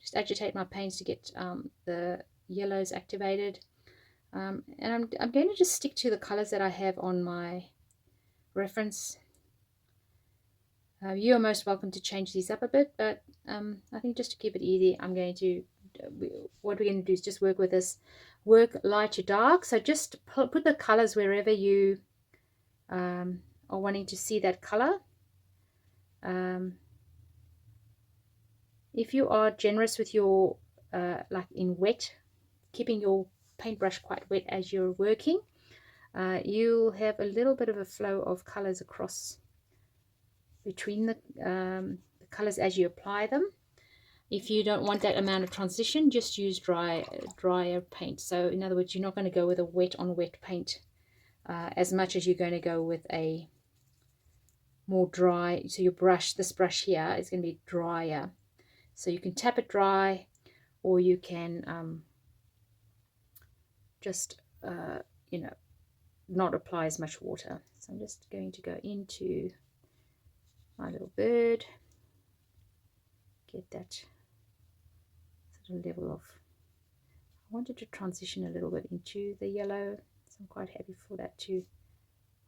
just agitate my paints to get the yellows activated. And I'm going to just stick to the colors that I have on my reference. You are most welcome to change these up a bit, but I think just to keep it easy, I'm going to, what we're going to do is just work with this, work light to dark. So just put the colors wherever you are wanting to see that color. If you are generous with your, like in wet, keeping your paintbrush quite wet as you're working, you'll have a little bit of a flow of colors across between the colors as you apply them. If you don't want that amount of transition, just use drier paint. So in other words, you're not going to go with a wet on wet paint as much as you're going to go with a more dry. So your brush, this brush here, is going to be drier. So you can tap it dry, or you can just you know, not apply as much water. So I'm just going to go into my little bird, get that sort of level of, I wanted to transition a little bit into the yellow, so I'm quite happy for that to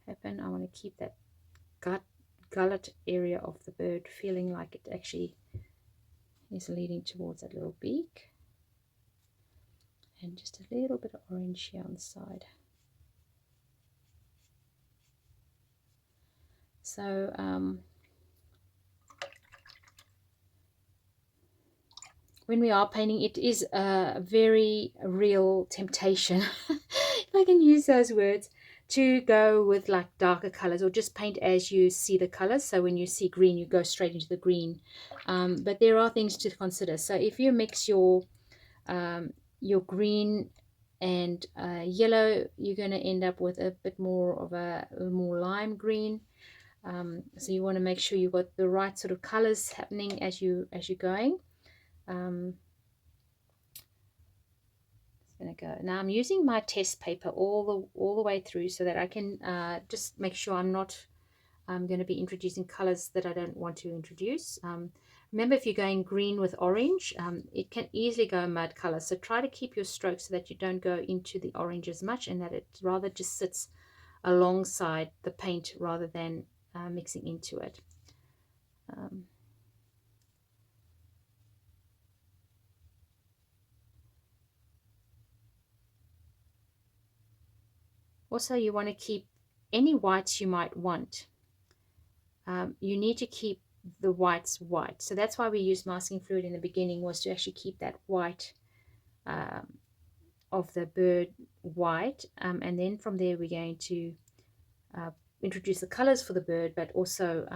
happen. I want to keep that gullet area of the bird feeling like it actually is leading towards that little beak, and just a little bit of orange here on the side. So when we are painting, it is a very real temptation, if I can use those words, to go with like darker colors or just paint as you see the colors. So when you see green, you go straight into the green. But there are things to consider. So if you mix your green and yellow, you're going to end up with a bit more of a more lime green. So you want to make sure you've got the right sort of colors happening as you're going. It's going to go. Now I'm using my test paper all the way through so that I can just make sure I'm not going to be introducing colors that I don't want to introduce. Remember, if you're going green with orange, it can easily go mud color. So try to keep your strokes so that you don't go into the orange as much, and that it rather just sits alongside the paint rather than mixing into it. Also, you want to keep any whites you might want. You need to keep the whites white. So that's why we used masking fluid in the beginning, was to actually keep that white of the bird white. And then from there we're going to introduce the colors for the bird, but also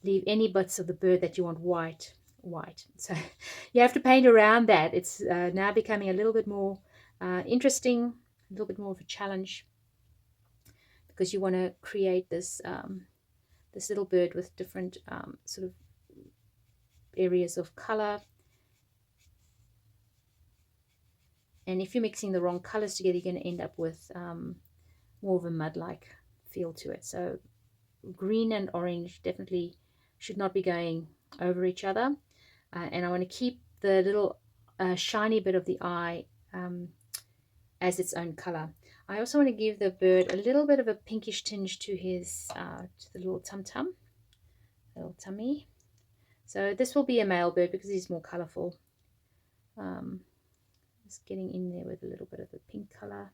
leave any bits of the bird that you want white. So you have to paint around that. It's now becoming a little bit more interesting, a little bit more of a challenge, because you want to create this this little bird with different sort of areas of color. And if you're mixing the wrong colors together, you're going to end up with more of a mud-like feel to it. So green and orange definitely should not be going over each other. And I want to keep the little shiny bit of the eye as its own color. I also want to give the bird a little bit of a pinkish tinge to his to the little little tummy. So this will be a male bird because he's more colorful. Just getting in there with a little bit of the pink color.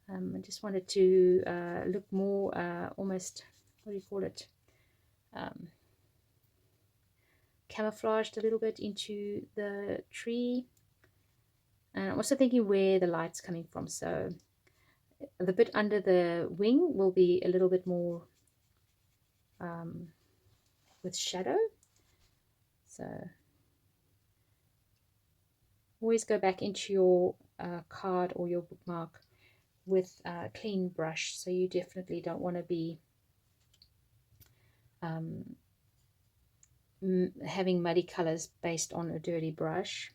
I just wanted to look more almost, what do you call it, camouflaged a little bit into the tree. And I'm also thinking where the light's coming from. So the bit under the wing will be a little bit more with shadow. So always go back into your card or your bookmark with a clean brush. So you definitely don't want to be having muddy colors based on a dirty brush.